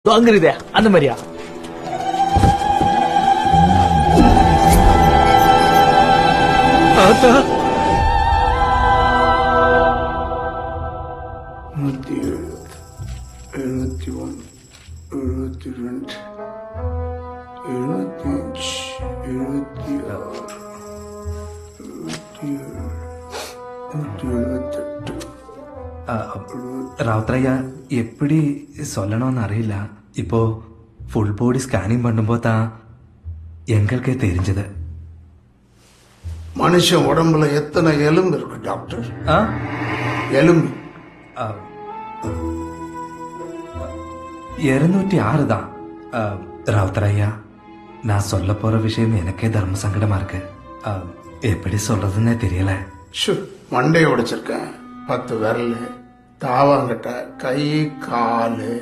அங்கிருதே அந்த மாதிரியா? ஆத்தா 107, 71, 72, 75, 76, 77, 178. ராவுத்ரையா எப்படி சொல்லணும்னு அறியல. இப்போ ஃபுல் பாடி ஸ்கேனிங் பண்ணும்போது தான் எங்களுக்கே தெரிஞ்சது. மனுஷன் உடம்புல எத்தனை எலும்பு இருக்கு டாக்டர்? ஆ? எலும்பு 206 தான். ராவுத்ரையா, நான் சொல்ல போற விஷயம் எனக்கே தர்ம சங்கடமா இருக்கு. எப்படி சொல்றதுன்னே தெரியல. மண்டையை உடைச்சிருக்கேன், 10 விரல், தாவாங்கட்ட, கை, காலு,